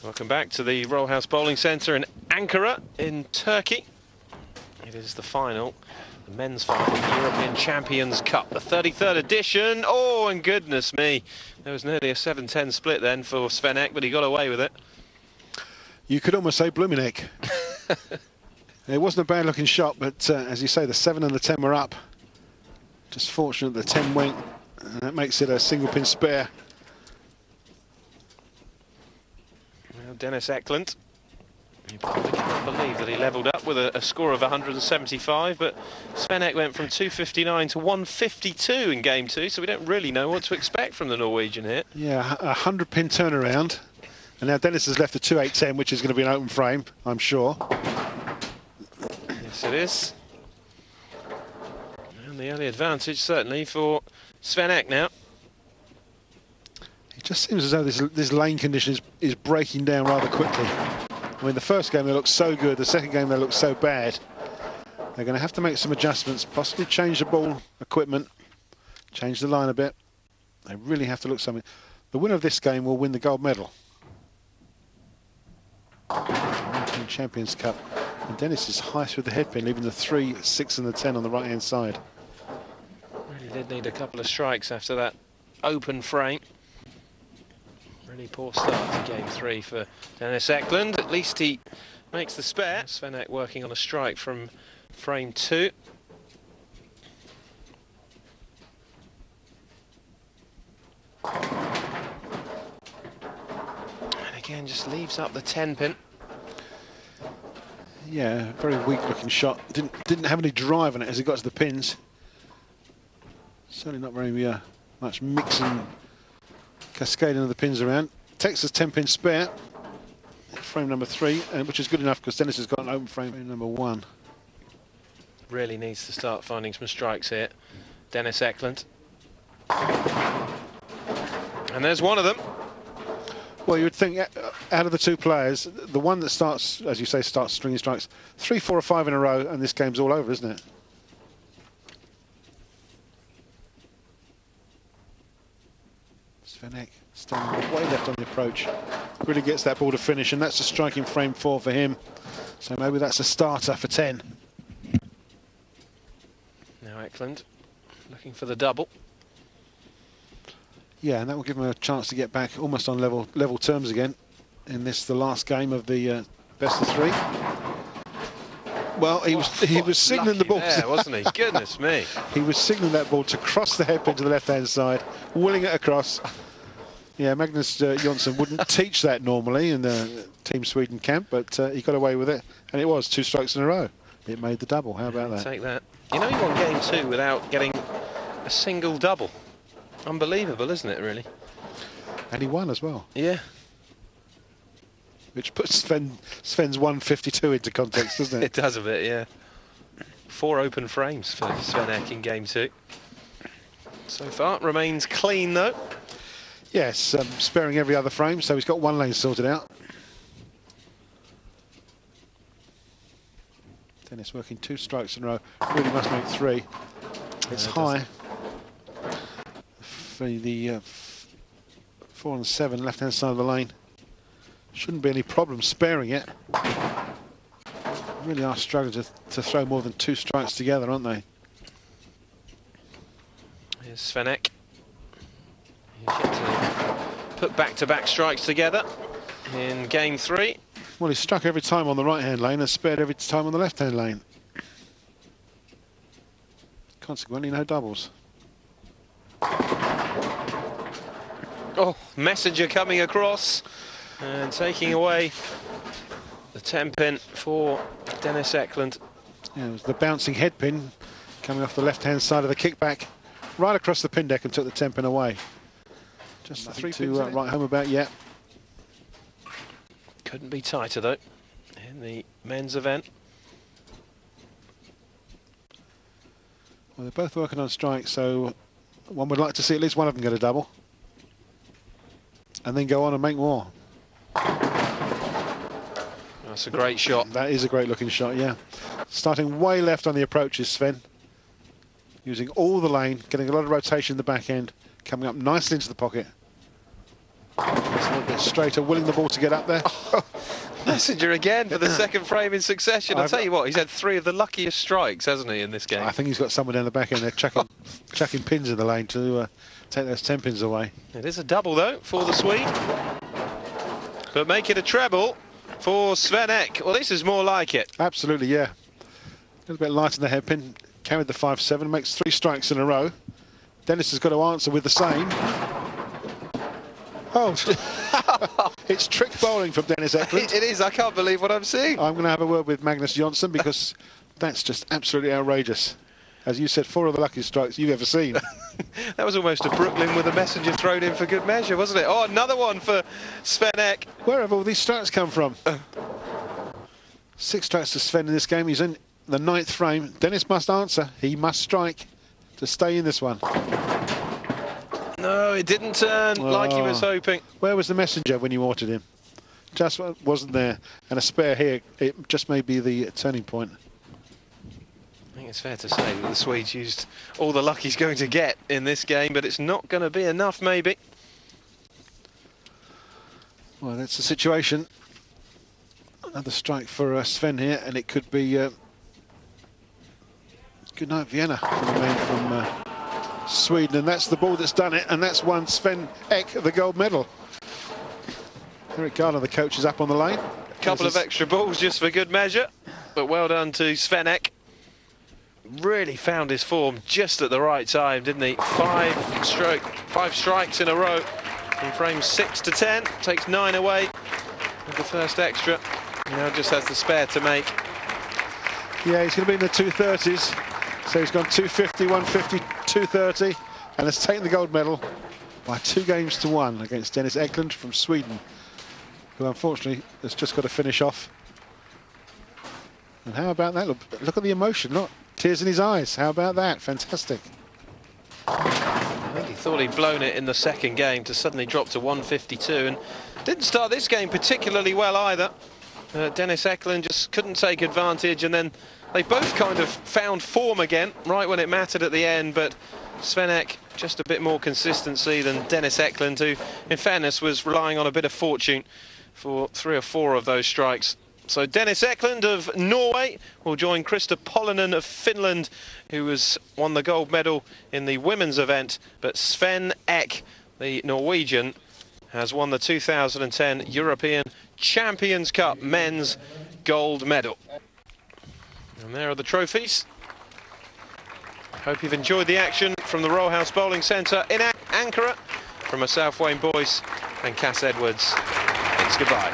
Welcome back to the Rollhouse Bowling Centre in Ankara in Turkey. It is the final, the men's final of the European Champions Cup, the 33rd edition. Oh, and goodness me, there was nearly a 7-10 split then for Svein Ek, but he got away with it. You could almost say blooming Ek. It wasn't a bad looking shot, but as you say, the 7 and the 10 were up. Just fortunate the 10 went, and that makes it a single pin spare. Now Dennis Eklund, you probably cannot believe that he levelled up with a score of 175, but Svein Ek went from 259 to 152 in game 2, so we don't really know what to expect from the Norwegian here. Yeah, a 100-pin turnaround, and now Dennis has left a 2-8-10, which is going to be an open frame, I'm sure. Yes, it is. And the early advantage certainly for Svein Ek now. It just seems as though this lane condition is breaking down rather quickly. I mean, the first game they looked so good, the second game they looked so bad. They're going to have to make some adjustments, possibly change the ball equipment, change the line a bit. They really have to look something. The winner of this game will win the gold medal. European Champions Cup. And Dennis is highest with the headpin, leaving the 3, 6 and the 10 on the right-hand side. Really did need a couple of strikes after that open frame. Really poor start to game 3 for Dennis Eklund. At least he makes the spare. Svein Ek working on a strike from frame 2. And again, just leaves up the 10 pin. Yeah, very weak looking shot. Didn't have any drive on it as he got to the pins. Certainly not very much mixing, cascading of the pins around. Takes his 10-pin spare, frame number 3, which is good enough because Dennis has got an open frame number 1. Really needs to start finding some strikes here, Dennis Eklund. And there's one of them. Well, you would think out of the two players, the one that starts, as you say, starts stringing strikes, 3, 4 or 5 in a row, and this game's all over, isn't it? Svein Ek standing way left on the approach, really gets that ball to finish, and that's a striking frame 4 for him. So maybe that's a starter for 10. Now Eklund looking for the double. Yeah, and that will give him a chance to get back almost on level terms again in this, the last game of the best of 3. Well, he was signalling the ball, there, wasn't he? Goodness me! He was signalling that ball to cross the headpin to the left-hand side, willing it across. Yeah, Magnus Jonsson wouldn't teach that normally in the Team Sweden camp, but he got away with it, and it was 2 strikes in a row. It made the double. How about that? Take that. You know, you won game 2 without getting a single double. Unbelievable, isn't it, really? And he won as well. Yeah. Which puts Sven's 152 into context, doesn't it? It does a bit, yeah. 4 open frames for Svein Ek in game 2. So far, remains clean, though. Yes, sparing every other frame, so he's got 1 lane sorted out. Dennis working 2 strikes in a row. Really must make 3. It's high. For the 4 and 7 left-hand side of the lane. Shouldn't be any problem sparing it. Really are struggling to throw more than 2 strikes together, aren't they? Here's Svein Ek. He's yet to put back-to-back strikes together in game 3. Well, he struck every time on the right-hand lane and spared every time on the left-hand lane. Consequently, no doubles. Oh, messenger coming across and taking away the 10 pin for Dennis Eklund. Yeah, it was the bouncing head pin coming off the left-hand side of the kickback, right across the pin deck and took the 10 pin away. Just the 3 to write home about yet. Couldn't be tighter though in the men's event. Well, they're both working on strikes, so one would like to see at least one of them get a double. And then go on and make more. That's a great shot. That is a great looking shot, yeah. Starting way left on the approaches, Sven. Using all the lane, getting a lot of rotation in the back end, coming up nicely into the pocket. It's a little bit straighter, willing the ball to get up there. Messenger again for the second frame in succession. I'll tell you what, he's had 3 of the luckiest strikes, hasn't he, in this game? I think he's got someone down the back end there chucking pins in the lane to take those 10 pins away. It is a double, though, for the Swede. But make it a treble for Svein Åke. Well, this is more like it. Absolutely, yeah. A little bit light in the hairpin. Carried the 5-7, makes 3 strikes in a row. Dennis has got to answer with the same. Oh, it's trick bowling from Dennis Eklund. It is, I can't believe what I'm seeing. I'm going to have a word with Magnus Johnson because that's just absolutely outrageous. As you said, 4 of the luckiest strikes you've ever seen. That was almost a Brooklyn with a messenger thrown in for good measure, wasn't it? Oh, another one for Svein Åke. Where have all these strikes come from? 6 strikes to Sven in this game. He's in the 9th frame. Dennis must answer. He must strike to stay in this one. No, it didn't turn like he was hoping. Where was the messenger when you ordered him? Just wasn't there. And a spare here, it just may be the turning point. I think it's fair to say that the Swedes used all the luck he's going to get in this game, but it's not going to be enough, maybe. Well, that's the situation. Another strike for Sven here, and it could be good night Vienna for the man from Sweden, and that's the ball that's done it, and that's won Svein Åke the gold medal. Eric Gardner, the coach, is up on the lane. A couple of extra balls just for good measure, but well done to Svein Åke. Really found his form just at the right time, didn't he? 5 strikes in a row in frames 6 to 10, takes 9 away with the first extra. He now just has the spare to make. Yeah, he's going to be in the 230s. So he's gone 250, 150, 230, and has taken the gold medal by 2 games to 1 against Dennis Eklund from Sweden, who unfortunately has just got to finish off. And how about that? Look at the emotion, look, tears in his eyes. How about that? Fantastic. I think he thought he'd blown it in the second game to suddenly drop to 152, and didn't start this game particularly well either. Dennis Eklund just couldn't take advantage, and then they both kind of found form again right when it mattered at the end, but Svein Åke just a bit more consistency than Dennis Eklund, who in fairness was relying on a bit of fortune for 3 or 4 of those strikes. So Dennis Eklund of Norway will join Krista Polinen of Finland, who has won the gold medal in the women's event, but Svein Åke, the Norwegian, has won the 2010 European Champions Cup men's gold medal. And there are the trophies. Hope you've enjoyed the action from the Rollhouse Bowling Centre in Ankara. From myself, Wayne Boyce, and Cass Edwards, it's goodbye.